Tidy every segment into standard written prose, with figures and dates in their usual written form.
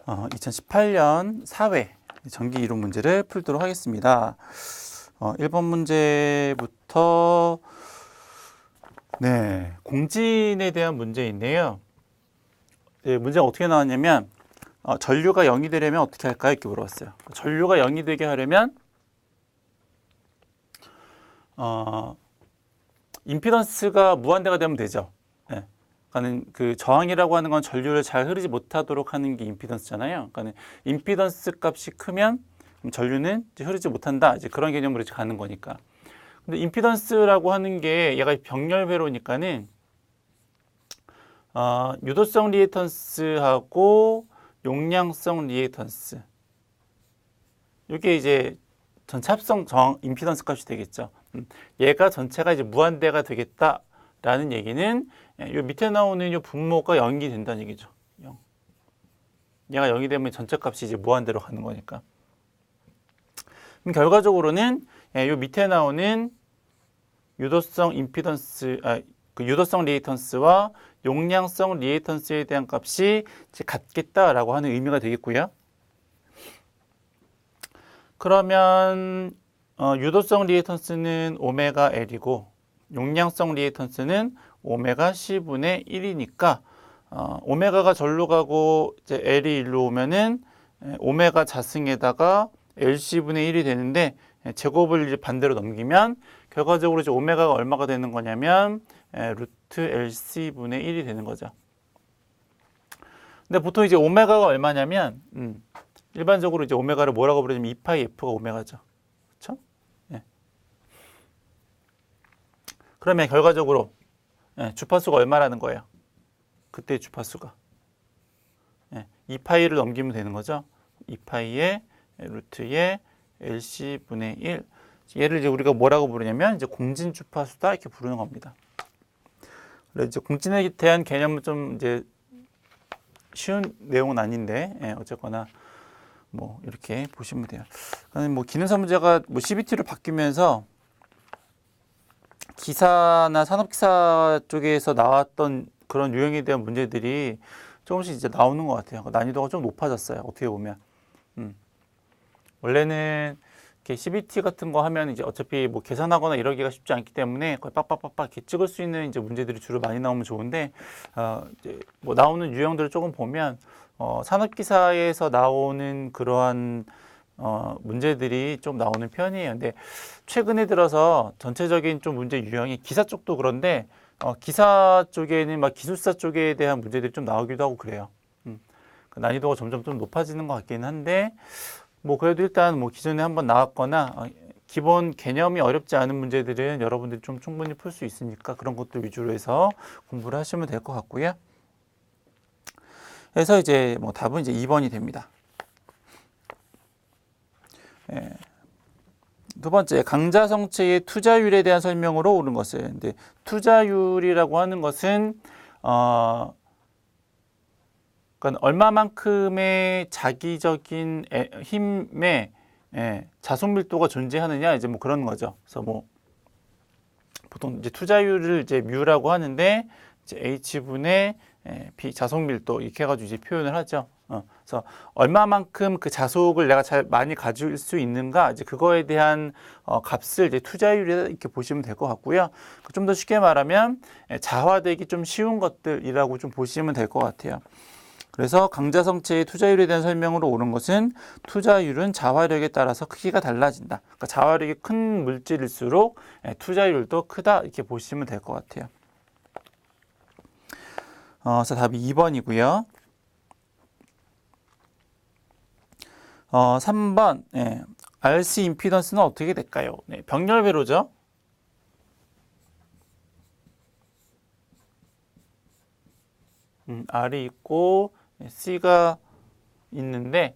2018년 4회 전기 이론 문제를 풀도록 하겠습니다. 1번 문제부터 공진에 대한 문제인데요. 문제가 어떻게 나왔냐면 전류가 0이 되려면 어떻게 할까요? 이렇게 물어봤어요. 전류가 0이 되게 하려면 임피던스가 무한대가 되면 되죠. 그러니까 그 저항이라고 하는 건 전류를 잘 흐르지 못하도록 하는 게 임피던스잖아요. 그러니까 임피던스 값이 크면 전류는 이제 흐르지 못한다. 이제 그런 개념으로 이제 가는 거니까. 근데 임피던스라고 하는 게 얘가 병렬회로니까는 유도성 리액턴스하고 용량성 리액턴스. 이게 이제 전체 합성 저항 임피던스 값이 되겠죠. 얘가 전체가 이제 무한대가 되겠다라는 얘기는 요 밑에 나오는 요 분모가 0이 된다는 얘기죠. 0. 얘가 0이 되면 전체 값이 이제 무한대로 가는 거니까. 그럼 결과적으로는 요 밑에 나오는 유도성 임피던스, 유도성 리액턴스와 용량성 리액턴스에 대한 값이 이제 같겠다라고 하는 의미가 되겠고요. 그러면 유도성 리액턴스는 오메가 L이고 용량성 리액턴스는 오메가 C분의 1이니까 오메가가 절로 가고 이제 L이 일로 오면은 오메가 자승에다가 LC분의 1이 되는데 제곱을 이제 반대로 넘기면 결과적으로 이제 오메가가 얼마가 되는 거냐면 루트 LC분의 1이 되는 거죠. 근데 보통 이제 오메가가 얼마냐면 일반적으로 이제 오메가를 뭐라고 부르냐면 2파이 F가 오메가죠. 그렇죠? 그러면 결과적으로 주파수가 얼마라는 거예요? 그때 주파수가 2파이를 넘기면 되는 거죠. 2파이의 루트의 LC분의 1. 얘를 이제 우리가 뭐라고 부르냐면 이제 공진 주파수다 이렇게 부르는 겁니다. 그래서 이제 공진에 대한 개념은 좀 이제 쉬운 내용은 아닌데 어쨌거나 뭐 이렇게 보시면 돼요. 그러니까 뭐 기능사 문제가 뭐 CBT로 바뀌면서 기사나 산업기사 쪽에서 나왔던 그런 유형에 대한 문제들이 조금씩 이제 나오는 것 같아요. 난이도가 좀 높아졌어요. 어떻게 보면. 원래는 이렇게 CBT 같은 거 하면 이제 어차피 뭐 계산하거나 이러기가 쉽지 않기 때문에 거의 빡빡빡빡 이렇게 찍을 수 있는 이제 문제들이 주로 많이 나오면 좋은데, 이제 뭐 나오는 유형들을 조금 보면, 산업기사에서 나오는 그러한 문제들이 좀 나오는 편이에요. 근데 최근에 들어서 전체적인 좀 문제 유형이 기사 쪽도 그런데 기사 쪽에는 막 기술사 쪽에 대한 문제들이 좀 나오기도 하고 그래요. 난이도가 점점 좀 높아지는 것 같긴 한데 뭐 그래도 일단 뭐 기존에 한번 나왔거나 기본 개념이 어렵지 않은 문제들은 여러분들이 좀 충분히 풀 수 있으니까 그런 것들 위주로 해서 공부를 하시면 될 것 같고요. 그래서 이제 뭐 답은 이제 2번이 됩니다. 두 번째, 강자성체의 투자율에 대한 설명으로 옳은 것을. 근데 투자율이라고 하는 것은 그러니까 얼마만큼의 자기적인 힘에 자속 밀도가 존재하느냐 이제 뭐 그런 거죠. 그래서 뭐 보통 이제 투자율을 이제 뮤라고 하는데 이제 H분의 B 자속 밀도 이렇게 해가지고 이제 표현을 하죠. 그래서 얼마만큼 그 자속을 내가 잘 많이 가질 수 있는가 이제 그거에 대한 값을 이제 투자율이라 이렇게 보시면 될 것 같고요. 좀 더 쉽게 말하면 자화되기 좀 쉬운 것들이라고 좀 보시면 될 것 같아요. 그래서 강자성체의 투자율에 대한 설명으로 옳은 것은 투자율은 자화력에 따라서 크기가 달라진다. 그러니까 자화력이 큰 물질일수록 투자율도 크다 이렇게 보시면 될 것 같아요. 그래서 답이 2번이고요. 3번 RC 임피던스는 어떻게 될까요? 병렬회로죠. R이 있고 C가 있는데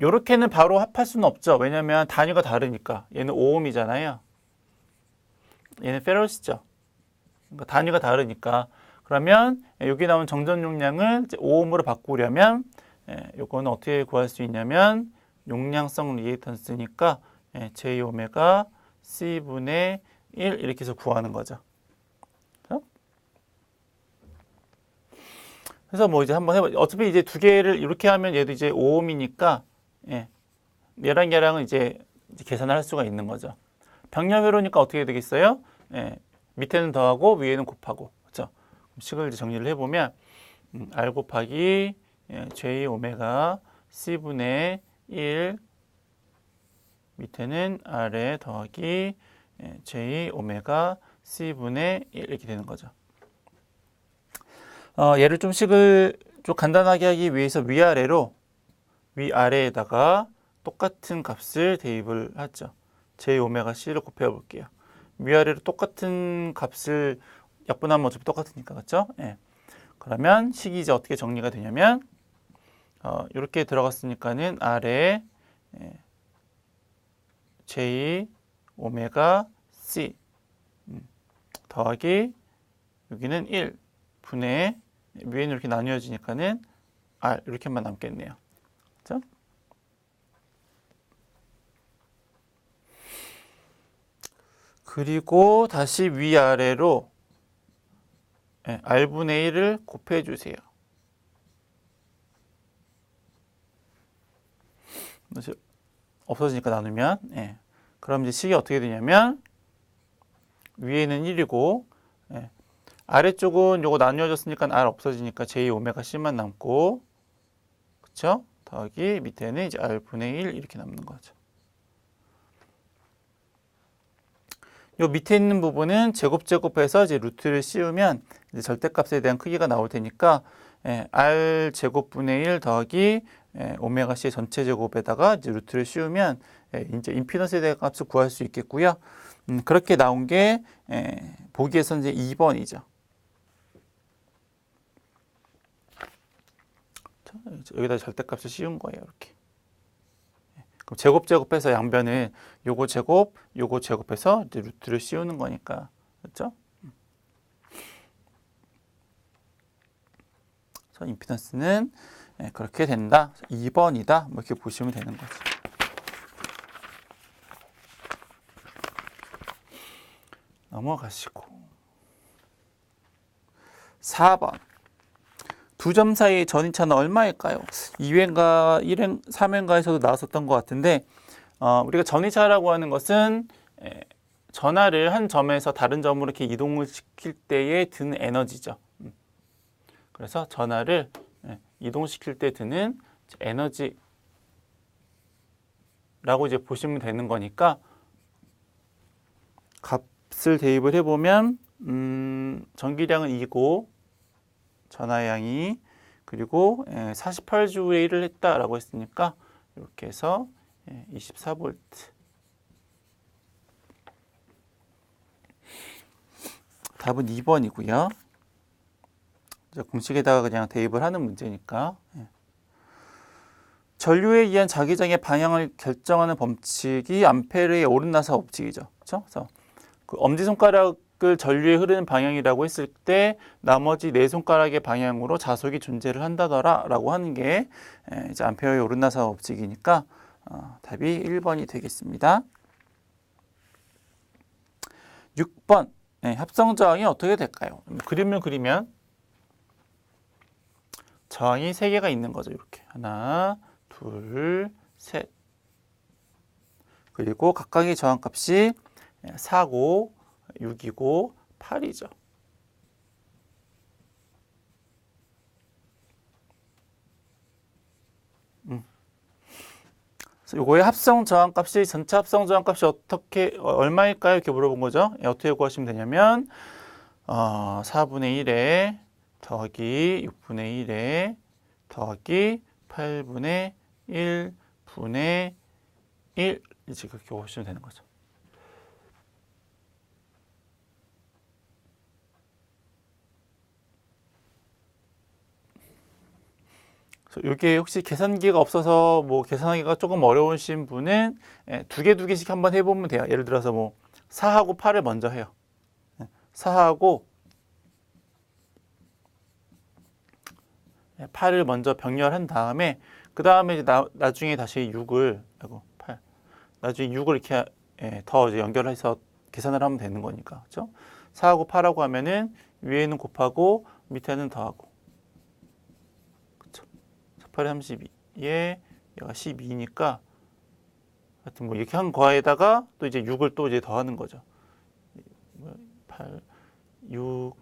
요렇게는 바로 합할 수는 없죠. 왜냐하면 단위가 다르니까. 얘는 오음이잖아요. 얘는 페러시죠. 그러니까 단위가 다르니까. 그러면 여기 나온 정전 용량을 이제 오음으로 바꾸려면 요거는 어떻게 구할 수 있냐면 용량성 리액턴스니까 J 오메가 C분의 1 이렇게 해서 구하는 거죠. 그래서 뭐 이제 한번 해봐. 어차피 이제 두 개를 이렇게 하면 얘도 이제 5옴이니까 예. 얘랑 이제 계산을 할 수가 있는 거죠. 병렬회로니까 어떻게 되겠어요? 예. 밑에는 더하고 위에는 곱하고. 그렇죠? 식을 이제 정리를 해보면 R 곱하기 J 오메가 C분의 1 밑에는 R에 더하기 J 오메가 C분의 1 이렇게 되는 거죠. 얘를 좀 식을 좀 간단하게 하기 위해서 위아래에다가 똑같은 값을 대입을 하죠. J 오메가 C를 곱해 볼게요. 위아래로 똑같은 값을 약분하면 어차피 똑같으니까, 그렇죠? 예. 그러면 식이 이제 어떻게 정리가 되냐면 이렇게 들어갔으니까는 아래 J 오메가 C 더하기 여기는 1 분의 위에는 이렇게 나뉘어지니까는 R 이렇게만 남겠네요. 그렇죠? 그리고 다시 위아래로 R분의 1을 곱해주세요. 없어지니까 나누면 그럼 이제 식이 어떻게 되냐면 위에는 1이고 아래쪽은 요거 나뉘어졌으니까 R 없어지니까 J 오메가 C만 남고 그쵸? 더하기 밑에는 이제 R분의 1 이렇게 남는 거죠. 요 밑에 있는 부분은 제곱해서 이제 루트를 씌우면 이제 절대값에 대한 크기가 나올 테니까 R 제곱분의 1 더하기 오메가 C 전체 제곱에다가 이제 루트를 씌우면 이제 임피던스에 대한 값을 구할 수 있겠고요. 그렇게 나온 게 보기에서 이제 2번이죠. 여기다 절대값을 씌운 거예요, 이렇게. 그럼 제곱해서 양변은 요거 제곱해서 이제 루트를 씌우는 거니까, 그렇죠? 그래서 임피던스는 그렇게 된다. 2번이다. 뭐 이렇게 보시면 되는 거죠. 넘어가시고 4번 두 점 사이의 전이차는 얼마일까요? 2회인가 1회, 3회인가에서도 나왔었던 것 같은데 우리가 전이차라고 하는 것은 전하를 한 점에서 다른 점으로 이렇게 이동을 시킬 때에 드는 에너지죠. 그래서 전하를 이동시킬 때 드는 에너지라고 이제 보시면 되는 거니까 값을 대입을 해보면 전기량은 2고 전하양이 그리고 48주의 1을 했다라고 했으니까 이렇게 해서 24V 답은 2번이고요. 공식에다가 그냥 대입을 하는 문제니까 전류에 의한 자기장의 방향을 결정하는 법칙이 암페르의 오른나사 법칙이죠. 그렇죠? 그래서 그 엄지손가락을 전류에 흐르는 방향이라고 했을 때 나머지 네 손가락의 방향으로 자속이 존재를 한다더라라고 하는 게 이제 암페르의 오른나사 법칙이니까 답이 1번이 되겠습니다. 6번 합성 저항이 어떻게 될까요? 그림을 그리면 저항이 3개가 있는 거죠. 이렇게 하나, 둘, 셋. 그리고 각각의 저항값이 4고 6이고 8이죠. 그래서 요거의 합성 저항값이 전체 합성 저항값이 얼마일까요? 이렇게 물어본 거죠. 어떻게 구하시면 되냐면 4분의 1에 더하기 6분의 1에 더하기 8분의 1분의 1 이제 그렇게 보시면 되는 거죠. 이게 혹시 계산기가 없어서 뭐 계산하기가 조금 어려우신 분은 두 개씩 한번 해보면 돼요. 예를 들어서 뭐 4하고 8을 먼저 해요. 4하고 8을 먼저 병렬한 다음에 그 다음에 나중에 다시 6을 나중에 6을 이렇게 더 이제 연결해서 계산을 하면 되는 거니까, 그렇죠? 4하고 8하고 하면은 위에는 곱하고 밑에는 더하고 28에 32에 얘가 12니까 하여튼 뭐 이렇게 한 거에다가 또 이제 6을 또 이제 더하는 거죠. 8, 6,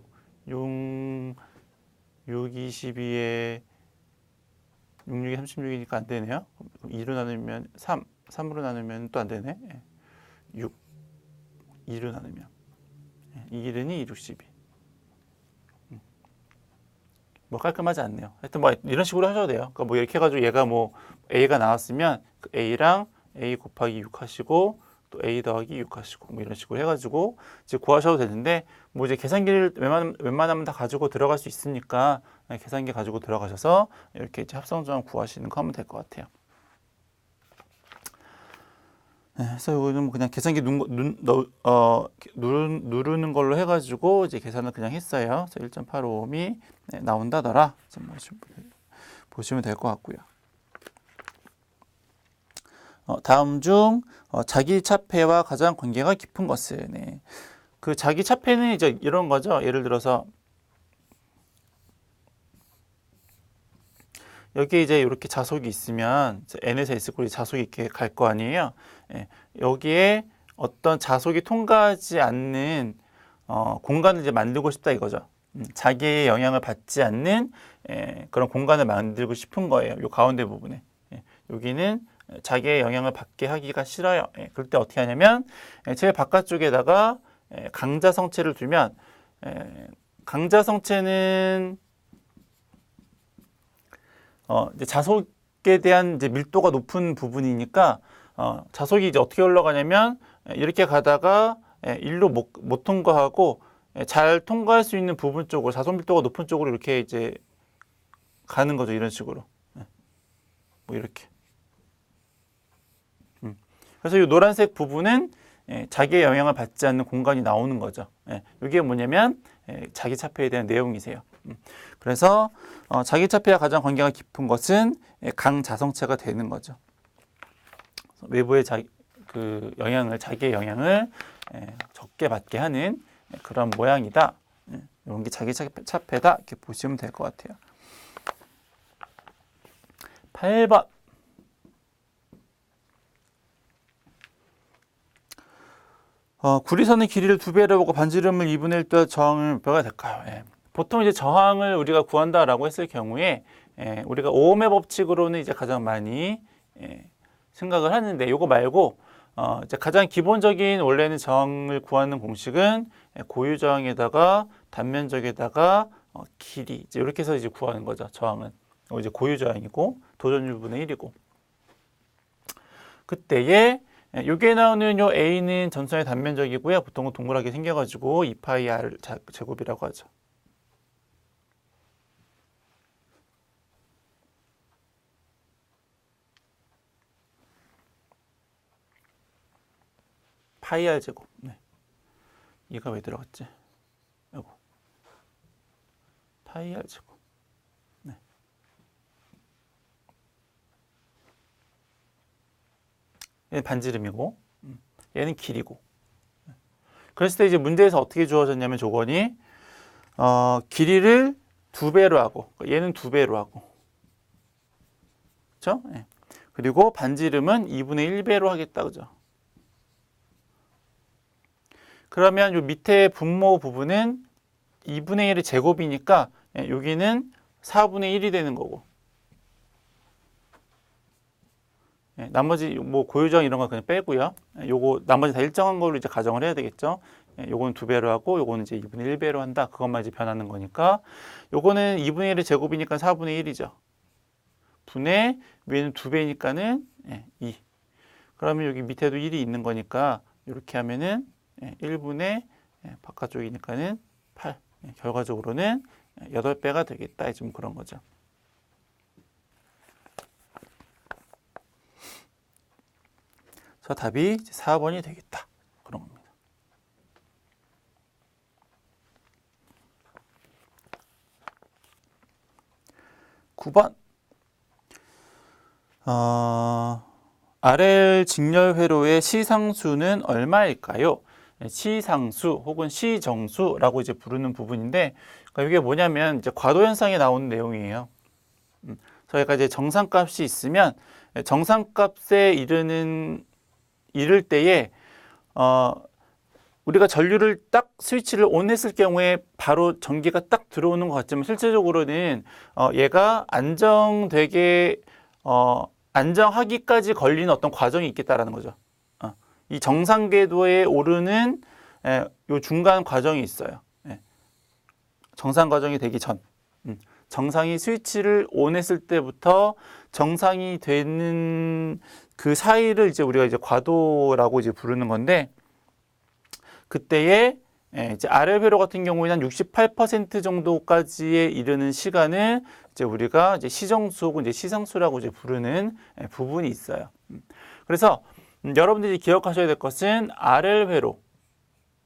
6, 6, 22에 6, 6이 36이니까 안 되네요. 2로 나누면 3, 3으로 나누면 또 안 되네. 6, 2로 나누면 2, 2, 6, 12. 뭐 깔끔하지 않네요. 하여튼 뭐 이런 식으로 하셔도 돼요. 그러니까 뭐 이렇게 해가지고 얘가 뭐 A가 나왔으면 그 A랑 A 곱하기 6 하시고 또 A 더하기 6 하시고 뭐 이런 식으로 해가지고 이제 구하셔도 되는데 뭐 이제 계산기를 웬만하면 다 가지고 들어갈 수 있으니까 계산기 가지고 들어가셔서 이렇게 이제 합성조항 구하시는 거 하면 될 것 같아요. 네, 그래서 이거는 뭐 그냥 계산기 누르는 걸로 해가지고 이제 계산을 그냥 했어요. 그래서 1.8오음이 나온다더라. 보시면 될 것 같고요. 다음 중 자기 차폐와 가장 관계가 깊은 것은 네. 그 자기 차폐는 이제 이런 거죠. 예를 들어서 여기 이제 이렇게 자속이 있으면 n에서 s꼴이 자속이 이렇게 갈 거 아니에요. 예, 여기에 어떤 자속이 통과하지 않는 공간을 이제 만들고 싶다 이거죠. 자기의 영향을 받지 않는 그런 공간을 만들고 싶은 거예요. 요 가운데 부분에. 여기는 자기의 영향을 받게 하기가 싫어요. 그럴 때 어떻게 하냐면 제일 바깥쪽에다가 강자 성체를 두면 강자 성체는 이제 자속에 대한 이제 밀도가 높은 부분이니까 자속이 이제 어떻게 올라가냐면 이렇게 가다가 일로 못 통과하고 잘 통과할 수 있는 부분 쪽으로 자속 밀도가 높은 쪽으로 이렇게 이제 가는 거죠. 이런 식으로. 뭐 이렇게. 그래서 이 노란색 부분은 자기의 영향을 받지 않는 공간이 나오는 거죠. 이게 뭐냐면 자기 차폐에 대한 내용이세요. 그래서 자기 차폐와 가장 관계가 깊은 것은 강자성체가 되는 거죠. 외부의 자기의 영향을 적게 받게 하는 그런 모양이다. 이런 게 자기 차폐다. 이렇게 보시면 될 것 같아요. 8번. 구리선의 길이를 2배로 보고 반지름을 2분의 1도 저항을 몇 배가 될까요? 보통 이제 저항을 우리가 구한다라고 했을 경우에 우리가 오음의 법칙으로는 이제 가장 많이 생각을 하는데 이거 말고 이제 가장 기본적인 원래는 저항을 구하는 공식은 고유 저항에다가 단면적에다가 길이 이제 이렇게 해서 이제 구하는 거죠. 저항은 이제 고유 저항이고 도전율 분의 1이고 그때에 여기에 나오는 요 A는 전선의 단면적이고요. 보통은 동그랗게 생겨가지고 2파이 R 제곱이라고 하죠. 파이 R 제곱. 네. 얘가 왜 들어갔지? 요거. 파이 R 제곱. 네. 얘는 반지름이고, 얘는 길이고. 그랬을 때 이제 문제에서 어떻게 주어졌냐면 조건이 길이를 2배로 하고, 얘는 2배로 하고, 그렇죠? 네. 그리고 반지름은 2분의 1배로 하겠다, 그죠? 그러면 요 밑에 분모 부분은 2분의 1의 제곱이니까 여기는 4분의 1이 되는 거고 나머지 뭐 고유정 이런 거 그냥 빼고요. 요거 나머지 다 일정한 걸로 이제 가정을 해야 되겠죠. 요거는 2배로 하고 요거는 이제 2분의 1배로 한다. 그것만 이제 변하는 거니까 요거는 2분의 1의 제곱이니까 4분의 1이죠. 분의 위에는 2배니까는 2. 그러면 여기 밑에도 1이 있는 거니까 이렇게 하면은 1분의 바깥쪽이니까는 8. 결과적으로는 8배가 되겠다. 좀 그런 거죠. 그래서 답이 4번이 되겠다. 그런 겁니다. 9번. RL 직렬 회로의 시상수는 얼마일까요? 시상수 혹은 시정수라고 이제 부르는 부분인데, 그러니까 이게 뭐냐면 이제 과도 현상에 나오는 내용이에요. 저희가 이제 정상값이 있으면 정상값에 이를 때에 우리가 전류를 딱 스위치를 온 했을 경우에 바로 전기가 딱 들어오는 것 같지만 실제적으로는 얘가 안정하기까지 걸리는 어떤 과정이 있겠다라는 거죠. 이 정상 궤도에 오르는 요 중간 과정이 있어요. 정상 과정이 되기 전. 정상이 스위치를 온 했을 때부터 정상이 되는 그 사이를 이제 우리가 이제 과도라고 이제 부르는 건데, 그때에 이제 RL 회로 같은 경우에는 한 68% 정도까지에 이르는 시간을 이제 우리가 이제 시정수 혹은 이제 시상수라고 이제 부르는 부분이 있어요. 그래서 여러분들이 기억하셔야 될 것은 RL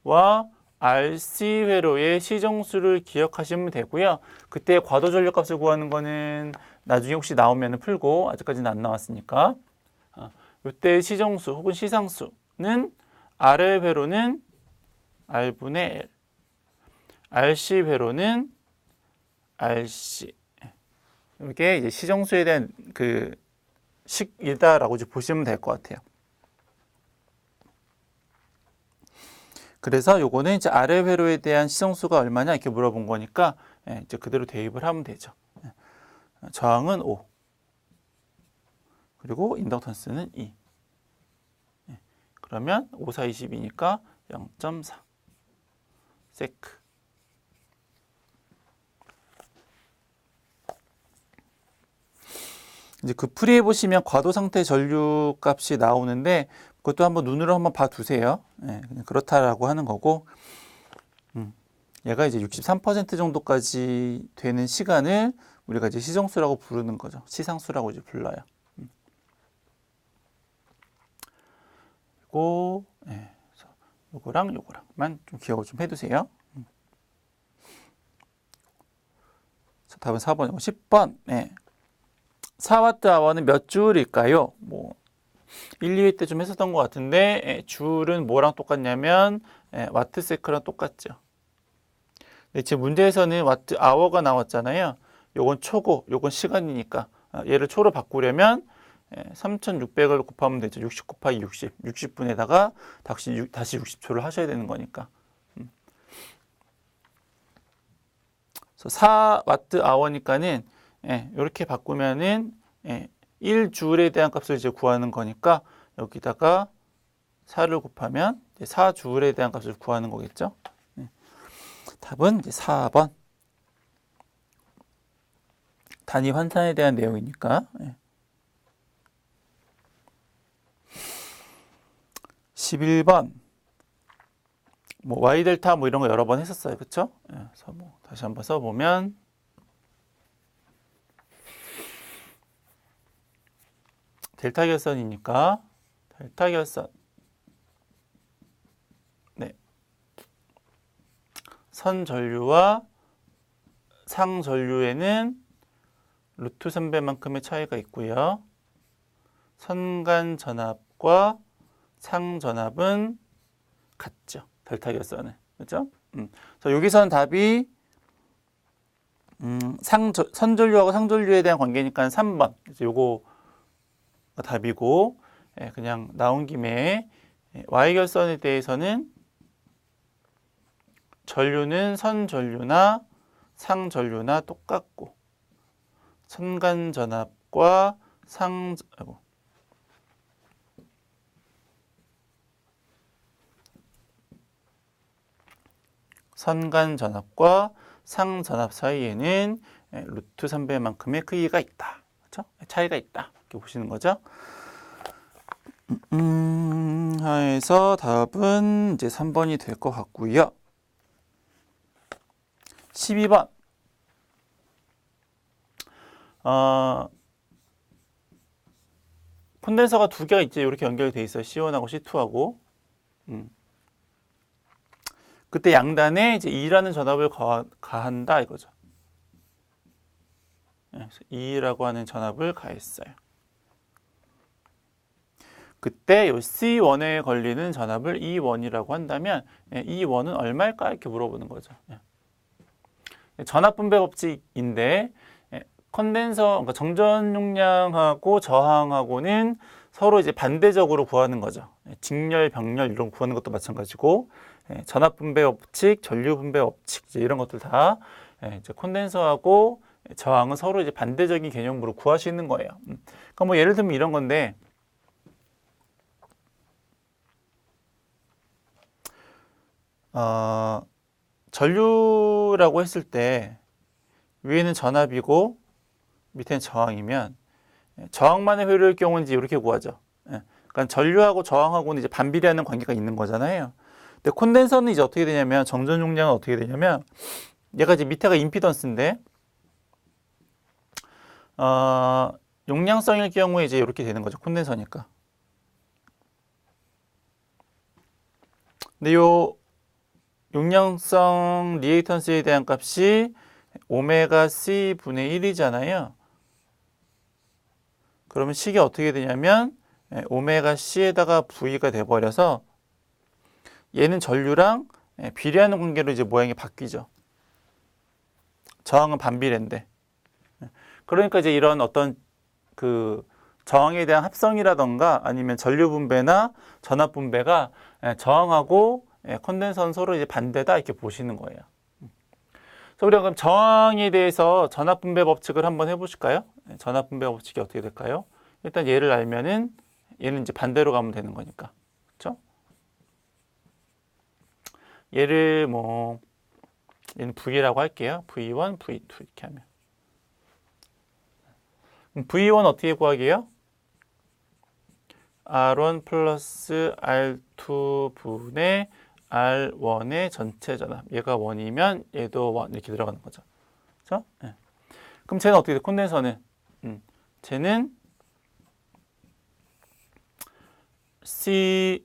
회로와 RC 회로의 시정수를 기억하시면 되고요. 그때 과도 전류값을 구하는 거는 나중에 혹시 나오면 풀고, 아직까지는 안 나왔으니까. 이때 시정수 혹은 시상수는 RL 회로는 R분의 L, RC 회로는 RC. 이게 이제 시정수에 대한 그 식이다라고 보시면 될 것 같아요. 그래서 요거는 이제 RL 회로에 대한 시정수가 얼마냐 이렇게 물어본 거니까 이제 그대로 대입을 하면 되죠. 저항은 5, 그리고 인덕턴스는 2. 그러면 5, 4, 22니까 0.4 세크. 이제 그 풀이해 보시면 과도 상태 전류 값이 나오는데, 그것도 한번 눈으로 한번 봐 두세요. 그냥 그렇다라고 하는 거고, 얘가 이제 63% 정도까지 되는 시간을 우리가 이제 시정수라고 부르는 거죠. 시상수라고 이제 불러요. 그리고 요거랑만 좀 기억을 좀 해두세요. 자, 답은 4번이고 10번. 4Wh는 몇 줄일까요? 1, 2회 때 좀 했었던 것 같은데, 줄은 뭐랑 똑같냐면 와트세크랑 똑같죠. 근데 지금 문제에서는 와트 아워가 나왔잖아요. 요건 초고, 요건 시간이니까 얘를 초로 바꾸려면 3600을 곱하면 되죠. 60 곱하기 60. 60분에다가 다시 60초를 하셔야 되는 거니까. 그래서 4Wh니까는 이렇게 바꾸면은 1줄에 대한 값을 이제 구하는 거니까 여기다가 4를 곱하면 4줄에 대한 값을 구하는 거겠죠. 답은 이제 4번. 단위 환산에 대한 내용이니까. 11번. Y 델타 이런 거 여러 번 했었어요. 그렇죠? 그래서 다시 한번 써보면 델타 결선이니까 델타 결선. 선 전류와 상 전류에는 루트 3배만큼의 차이가 있고요. 선간 전압과 상 전압은 같죠. 델타 결선은. 그렇죠? 그래서 여기서는 답이 선 전류하고 상 전류에 대한 관계니까 3번. 그래서 요거 답이고, 그냥 나온 김에 Y 결선에 대해서는 전류는 선 전류나 상 전류나 똑같고, 선간 전압과 선간 전압과 상 전압 사이에는 루트 3배만큼의 크기가 있다. 그렇죠? 차이가 있다. 이렇게 보시는 거죠. 해서 답은 이제 3번이 될 것 같고요. 12번. 콘덴서가 두 개가 이제 이렇게 연결이 돼 있어요. C1하고 C2하고. 그때 양단에 이제 2라는 전압을 가한다 이거죠. 그래서 2라고 하는 전압을 가했어요. 그때 이 C1에 걸리는 전압을 E1이라고 한다면 E1은 얼마일까 이렇게 물어보는 거죠. 전압 분배 법칙인데 컨덴서, 그러니까 정전 용량하고 저항하고는 서로 이제 반대적으로 구하는 거죠. 직렬, 병렬 이런 거 구하는 것도 마찬가지고, 전압 분배 법칙, 전류 분배 법칙 이제 이런 것들 다 이제 콘덴서하고 저항은 서로 이제 반대적인 개념으로 구할 수 있는 거예요. 그러니까 뭐 예를 들면 이런 건데, 전류라고 했을 때 위에는 전압이고 밑에는 저항이면 저항만의 회로일 경우는 이제 이렇게 구하죠. 그러니까 전류하고 저항하고는 이제 반비례하는 관계가 있는 거잖아요. 근데 콘덴서는 이제 어떻게 되냐면 정전 용량은 어떻게 되냐면 얘가 이제 밑에가 임피던스인데 용량성일 경우에 이제 이렇게 되는 거죠. 콘덴서니까. 근데 요 용량성 리액턴스에 대한 값이 오메가 C 분의 1이잖아요. 그러면 식이 어떻게 되냐면 오메가 C에다가 V가 돼버려서 얘는 전류랑 비례하는 관계로 이제 모양이 바뀌죠. 저항은 반비례인데. 그러니까 이제 이런 어떤 그 저항에 대한 합성이라던가 아니면 전류 분배나 전압 분배가 저항하고 컨덴서는 서로 이제 반대다 이렇게 보시는 거예요. 그래서 우리가 그럼 저항에 대해서 전압 분배 법칙을 한번 해보실까요? 전압 분배 법칙이 어떻게 될까요? 일단 얘를 알면은 얘는 이제 반대로 가면 되는 거니까, 그렇죠? 얘를 뭐 얘는 V라고 할게요. V1, V2 이렇게 하면 V1 어떻게 구하게요? R1 플러스 R2 분의 R1의 전체 전압. 얘가 1이면 얘도 1 이렇게 들어가는 거죠. 그렇죠? 네. 그럼 쟤는 어떻게 돼? 콘덴서는 쟤는 C1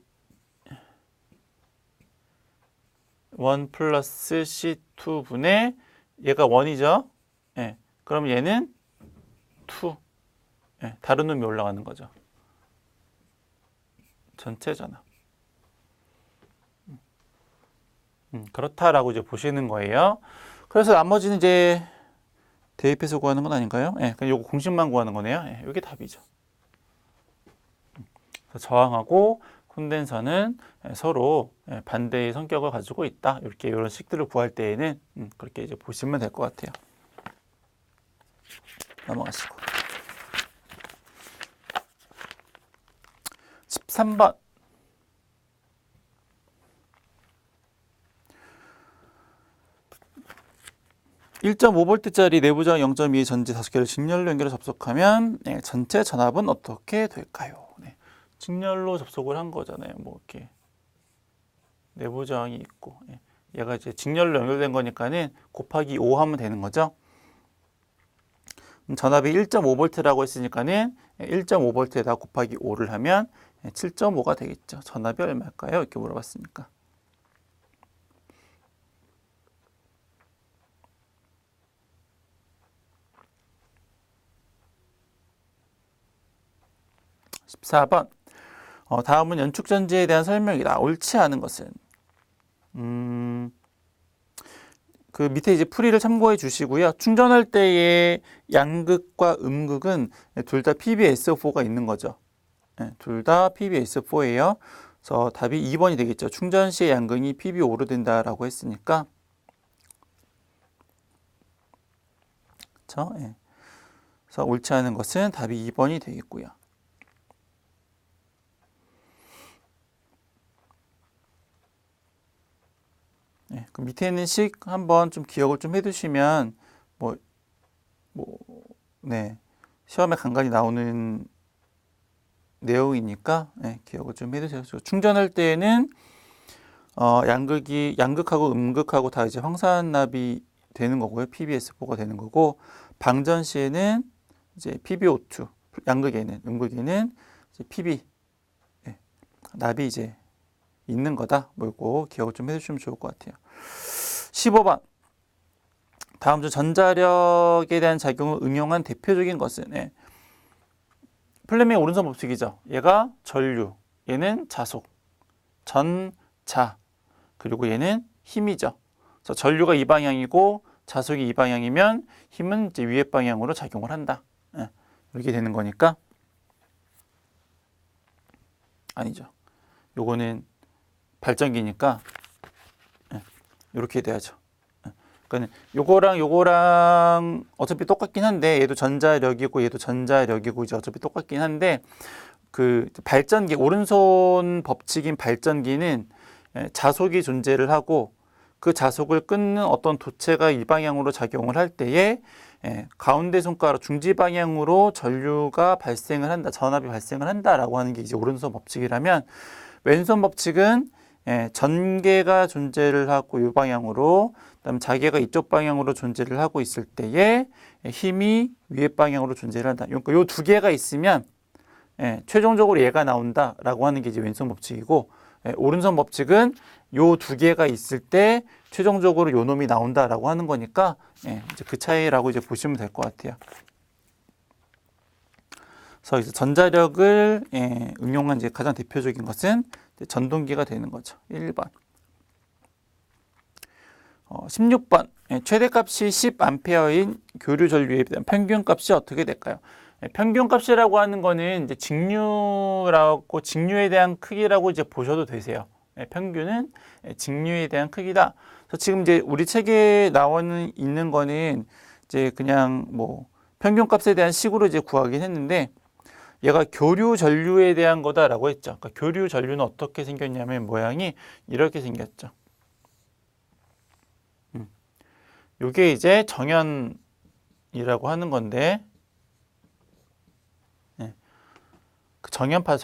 플러스 C2 분의 얘가 1이죠. 네. 그럼 얘는 2. 네. 다른 놈이 올라가는 거죠. 전체 전압. 그렇다라고 이제 보시는 거예요. 그래서 나머지는 이제 대입해서 구하는 건 아닌가요? 예, 그냥 요거 공식만 구하는 거네요. 예, 이게 답이죠. 그래서 저항하고 콘덴서는 서로 반대의 성격을 가지고 있다. 이렇게 이런 식들을 구할 때에는 그렇게 이제 보시면 될 것 같아요. 넘어가시고. 13번. 1.5V짜리 내부 저항 0.2 전지 5개를 직렬로 연결해 접속하면 전체 전압은 어떻게 될까요? 직렬로 접속을 한 거잖아요. 뭐 이렇게 내부 저항이 있고 얘가 이제 직렬로 연결된 거니까는 곱하기 5 하면 되는 거죠. 전압이 1.5V라고 했으니까는 1.5V에다 곱하기 5를 하면 7.5가 되겠죠. 전압이 얼마일까요? 이렇게 물어봤으니까. (14번) 다음은 연축전지에 대한 설명이다. 옳지 않은 것은 그 밑에 이제 풀이를 참고해 주시고요. 충전할 때의 양극과 음극은 둘 다 PbSO4가 있는 거죠. 둘 다 PbSO4예요. 그래서 답이 2번이 되겠죠. 충전 시의 양극이 PbO로 된다라고 했으니까. 그렇죠? 그래서 옳지 않은 것은 답이 2번이 되겠고요. 그 밑에 있는 식 한번 좀 기억을 좀 해두시면 시험에 간간히 나오는 내용이니까 기억을 좀 해두세요. 충전할 때에는 양극하고 음극하고 다 이제 황산납이 되는 거고요. PbS4가 되는 거고, 방전 시에는 이제 PbO2, 양극에는 음극에는 이제 Pb 납이 이제 있는 거다. 뭐고 기억을 좀 해주시면 좋을 것 같아요. 15번. 다음 중 전자력에 대한 작용을 응용한 대표적인 것은 플레밍 오른손 법칙이죠. 얘가 전류, 얘는 자속, 전자, 그리고 얘는 힘이죠. 그래서 전류가 이 방향이고 자속이 이 방향이면 힘은 이제 위의 방향으로 작용을 한다. 예, 이렇게 되는 거니까 아니죠. 요거는 발전기니까 예, 이렇게 돼야죠. 예, 그러니까 요거랑 어차피 똑같긴 한데 얘도 전자력이고 얘도 전자력이고 이제 어차피 똑같긴 한데 그 발전기 오른손 법칙인 발전기는 자속이 존재를 하고 그 자속을 끊는 어떤 도체가 이 방향으로 작용을 할 때에 가운데 손가락 중지 방향으로 전류가 발생을 한다, 전압이 발생을 한다라고 하는 게 이제 오른손 법칙이라면 왼손 법칙은 전개가 존재를 하고 이 방향으로 그다음 자개가 이쪽 방향으로 존재를 하고 있을 때에 힘이 위의 방향으로 존재를 한다. 그러니까 이 두 개가 있으면 최종적으로 얘가 나온다라고 하는 게 이제 왼손 법칙이고 오른손 법칙은 요 두 개가 있을 때 최종적으로 요 놈이 나온다라고 하는 거니까 이제 그 차이라고 이제 보시면 될 것 같아요. 그래서 이제 전자력을 응용한 이제 가장 대표적인 것은 전동기가 되는 거죠. 1번. 16번. 최대값이 10A인 교류 전류에 대한 평균값이 어떻게 될까요? 평균값이라고 하는 거는 이제 직류에 대한 크기라고 이제 보셔도 되세요. 평균은 직류에 대한 크기다. 그래서 지금 이제 우리 책에 나와 있는 거는 이제 그냥 뭐 평균값에 대한 식으로 이제 구하긴 했는데 얘가 교류 전류에 대한 거다라고 했죠. 그러니까 교류 전류는 어떻게 생겼냐면 모양이 이렇게 생겼죠. 이게 이제 정연이라고 하는 건데 정연파.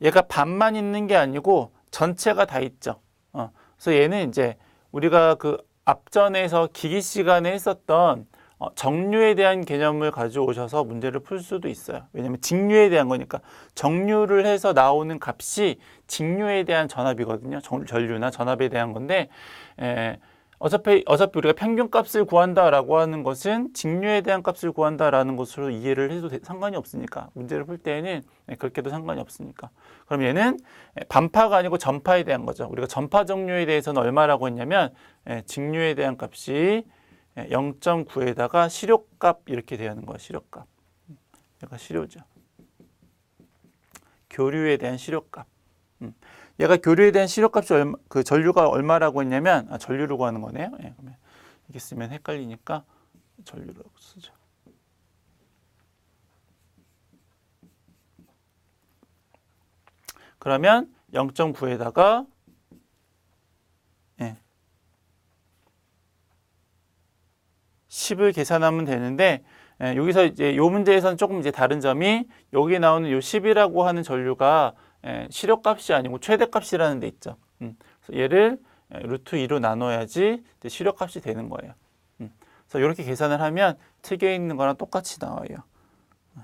얘가 반만 있는 게 아니고 전체가 다 있죠. 그래서 얘는 이제 우리가 그 앞전에서 기기 시간에 했었던 정류에 대한 개념을 가져오셔서 문제를 풀 수도 있어요. 왜냐하면 직류에 대한 거니까 정류를 해서 나오는 값이 직류에 대한 전압이거든요. 전류나 전압에 대한 건데 어차피 우리가 평균값을 구한다라고 하는 것은 직류에 대한 값을 구한다라는 것으로 이해를 해도 상관이 없으니까 문제를 풀 때에는 그렇게 해도 상관이 없으니까 그럼 얘는 반파가 아니고 전파에 대한 거죠. 우리가 전파 정류에 대해서는 얼마라고 했냐면 직류에 대한 값이 0.9에다가 시료값 이렇게 되는 거예요. 시료값. 얘가 시료죠. 교류에 대한 시료값. 얘가 교류에 대한 시료값이 그 전류가 얼마라고 했냐면 전류를 구하는 거네요. 그러면 이게 쓰면 헷갈리니까 전류라고 쓰죠. 그러면 0.9에다가 10을 계산하면 되는데 여기서 이제 이 문제에서는 조금 이제 다른 점이 여기 나오는 요 10이라고 하는 전류가 시료값이 아니고 최대값이라는 데 있죠. 그래서 얘를 루트 2로 나눠야지 시료값이 되는 거예요. 그래서 이렇게 계산을 하면 책에 있는 거랑 똑같이 나와요.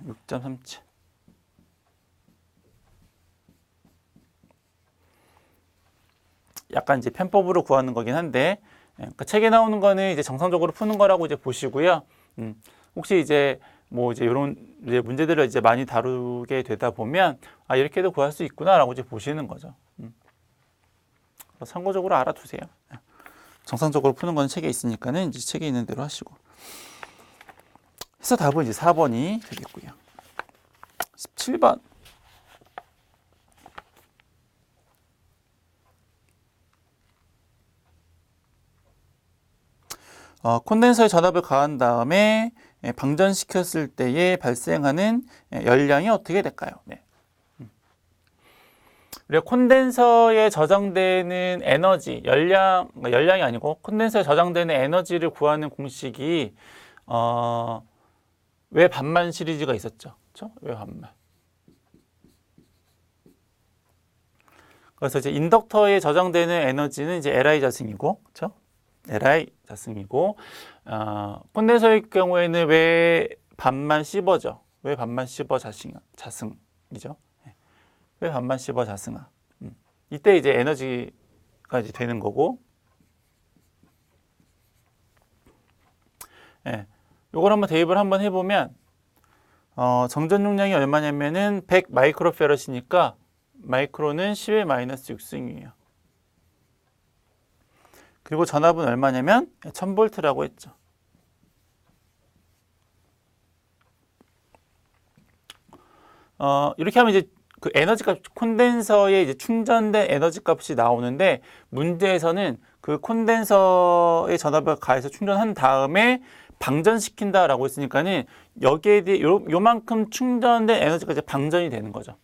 6.37. 약간 이제 편법으로 구하는 거긴 한데 그러니까 책에 나오는 거는 이제 정상적으로 푸는 거라고 이제 보시고요. 혹시 이제 뭐 이제 이런 이제 문제들을 이제 많이 다루게 되다 보면 이렇게도 구할 수 있구나라고 이제 보시는 거죠. 참고적으로 알아두세요. 정상적으로 푸는 건 책에 있으니까는 이제 책에 있는 대로 하시고. 해서 답은 이제 4번이 되겠고요. 17번. 콘덴서에 전압을 가한 다음에 방전시켰을 때에 발생하는 열량이 어떻게 될까요? 네. 우리가 콘덴서에 저장되는 에너지, 열량이 아니고 콘덴서에 저장되는 에너지를 구하는 공식이 왜 반만 시리즈가 있었죠? 그렇죠? 왜 반만? 그래서 이제 인덕터에 저장되는 에너지는 이제 Li 자승이고, 그렇죠? Li 자승이고, 콘덴서의 경우에는 왜 반만 씹어져? 왜 반만 씹어 자승이죠? 왜 반만 씹어 자승아? 이때 이제 에너지가 이제 되는 거고, 요걸 한번 대입을 한번 해보면, 정전 용량이 얼마냐면은 100 마이크로페럿이니까 마이크로는 10의 마이너스 6승이에요. 그리고 전압은 얼마냐면 1000V라고 했죠. 이렇게 하면 이제 그 에너지 값, 콘덴서에 이제 충전된 에너지 값이 나오는데, 문제에서는 그 콘덴서의 전압을 가해서 충전한 다음에 방전시킨다라고 했으니까는 여기에 대해 요만큼 충전된 에너지가 이제 방전이 되는 거죠.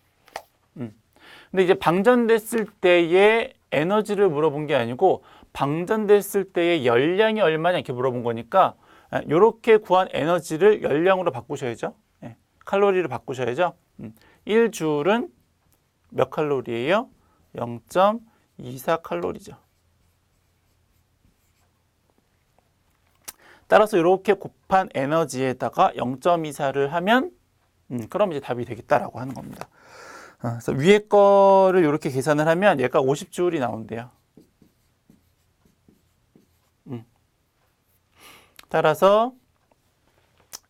근데 이제 방전됐을 때의 에너지를 물어본 게 아니고 방전됐을 때의 열량이 얼마냐 이렇게 물어본 거니까, 이렇게 구한 에너지를 열량으로 바꾸셔야죠. 칼로리를 바꾸셔야죠. 1줄은 몇 칼로리예요? 0.24 칼로리죠. 따라서 이렇게 곱한 에너지에다가 0.24를 하면 그럼 이제 답이 되겠다라고 하는 겁니다. 그래서 위에 거를 이렇게 계산을 하면 얘가 50줄이 나온대요. 따라서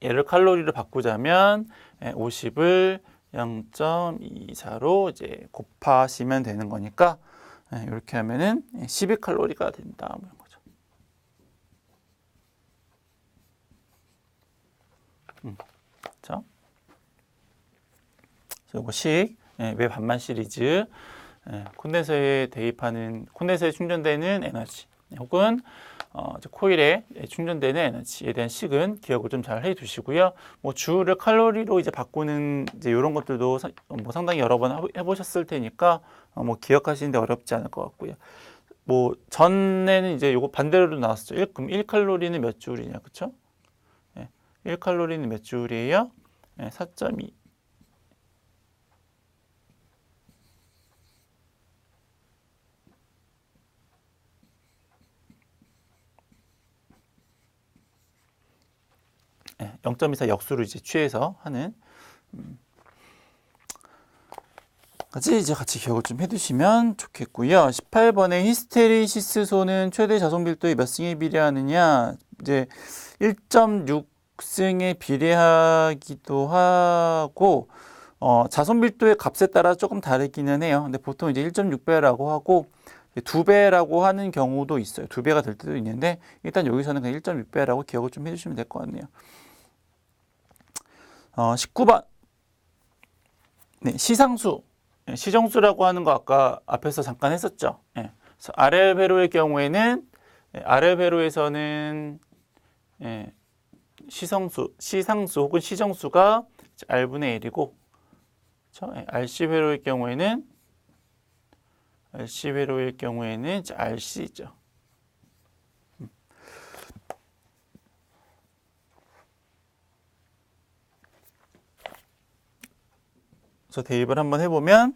얘를 칼로리로 바꾸자면 50을 0.24로 이제 곱하시면 되는 거니까, 이렇게 하면은 12칼로리가 된다 이런 거죠. 그렇죠? 이거식 왜 반만 시리즈, 콘덴서에 대입하는, 콘덴서에 충전되는 에너지, 혹은 코일에 충전되는 에너지에 대한 식은 기억을 좀 잘 해두시고요. 뭐 주를 칼로리로 이제 바꾸는 이제 이런 것들도 뭐 상당히 여러 번 해보셨을 테니까 뭐 기억하시는데 어렵지 않을 것 같고요. 뭐 전에는 이제 요거 반대로 나왔었죠. 그럼 1칼로리는 몇 줄이냐, 그렇죠? 1칼로리는 몇 줄이에요? 4.2. 네, 0.24 역수를 이제 취해서 하는, 같이 기억을 좀 해두시면 좋겠고요. 18번의 히스테리시스소는 최대 자손 밀도의 몇 승에 비례하느냐, 이제 1.6승에 비례하기도 하고, 자손 밀도의 값에 따라 조금 다르기는 해요. 근데 보통 이제 1.6배라고 하고 2배라고 하는 경우도 있어요. 2배가 될 때도 있는데, 일단 여기서는 그냥 1.6배라고 기억을 좀 해주시면 될 것 같네요. 19번. 네, 시상수. 시정수라고 하는 거 아까 앞에서 잠깐 했었죠. 그래서 RL 회로의 경우에는, RL 회로에서는 시상수 혹은 시정수가 R분의 1이고, 그렇죠? RC 회로의 경우에는 RC죠. 그래서 대입을 한번 해보면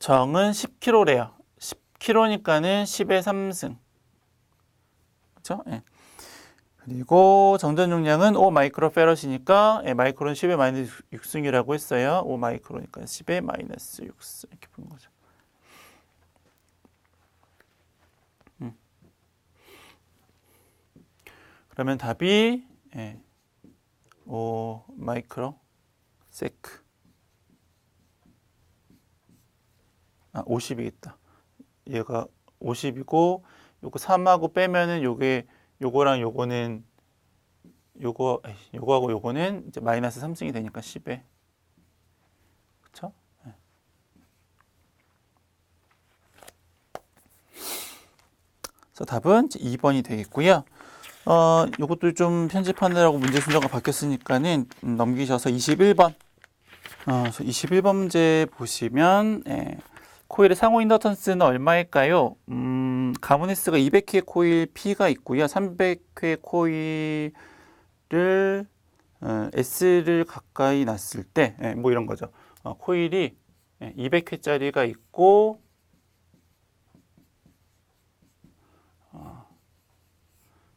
정은 10kg래요. 10kg니까는 10의 3승. 그렇죠? 그리고 정전 용량은 5 마이크로페럿이니까 마이크로는 10의 마이너스 6승이라고 했어요. 5 마이크로니까 10의 마이너스 6승 이렇게 푸는 거죠. 그러면 답이 5 마이크로 세크. 50이겠다. 얘가 50이고 요거 3하고 빼면은 요거랑 요거는 요거하고 요거는 이제 마이너스 3승이 되니까 10에. 그쵸? 그래서 답은 2번이 되겠고요. 요것도 좀 편집하느라고 문제 순서가 바뀌었으니까는 넘기셔서 21번. 21번 문제 보시면, 코일의 상호 인덕턴스는 얼마일까요? 가문 S가 200회 코일 P가 있고요. 300회 코일을 S를 가까이 놨을 때, 뭐 이런 거죠. 코일이 200회짜리가 있고,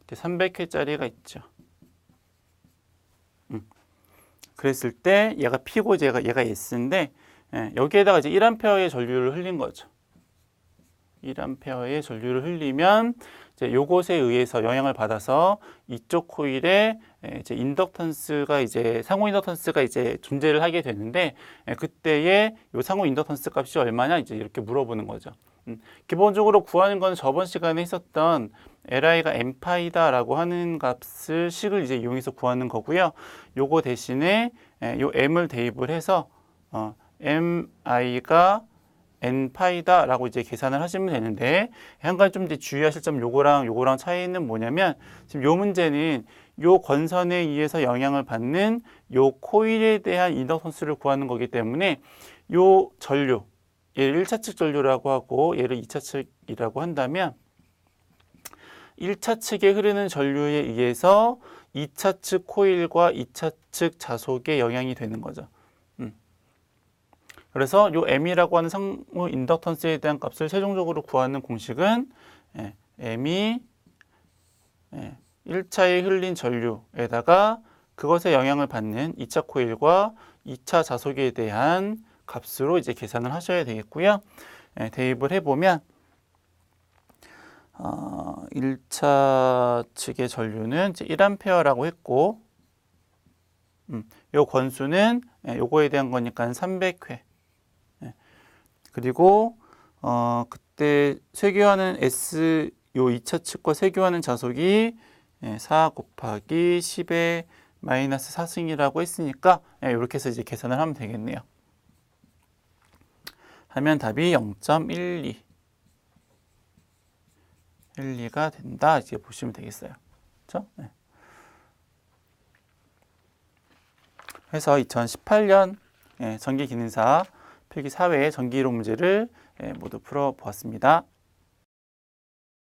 300회짜리가 있죠. 그랬을 때 얘가 P고 얘가 S인데, 여기에다가 이제 1A의 전류를 흘린 거죠. 1A의 전류를 흘리면 이제 요것에 의해서 영향을 받아서 이쪽 코일에 이제 인덕턴스가 이제 상호 인덕턴스가 이제 존재를 하게 되는데, 그때의 요 상호 인덕턴스 값이 얼마냐 이제 이렇게 물어보는 거죠. 기본적으로 구하는 건 저번 시간에 했었던 li가 n파이다라고 하는 식을 이제 이용해서 구하는 거고요. 요거 대신에 요 m을 대입을 해서 mi가 n파이다라고 이제 계산을 하시면 되는데, 한 가지 좀 이제 주의하실 점, 요거랑 차이는 뭐냐면, 지금 요 문제는 요 건선에 의해서 영향을 받는 요 코일에 대한 인덕턴스를 구하는 거기 때문에 요 전류, 얘를 1차 측 전류라고 하고 얘를 2차 측이라고 한다면, 1차 측에 흐르는 전류에 의해서 2차 측 코일과 2차 측 자속에 영향이 되는 거죠. 그래서 요 m이라고 하는 상호 인덕턴스에 대한 값을 최종적으로 구하는 공식은 m이 1차에 흘린 전류에다가 그것에 영향을 받는 2차 코일과 2차 자속에 대한 값으로 이제 계산을 하셔야 되겠고요. 대입을 해보면 1차 측의 전류는 이제 1A라고 했고, 요 건수는 요거에 대한 거니까 300회. 그리고 그때 쇄교하는 S 요 2차 측과 쇄교하는 자속이 4 곱하기 10의 마이너스 4승이라고 했으니까 이렇게 해서 이제 계산을 하면 되겠네요. 하면 답이 0.12 12가 된다. 이제 보시면 되겠어요. 그렇죠? 그래서 2018년 전기기능사 필기 4회 전기이론 문제를 모두 풀어보았습니다.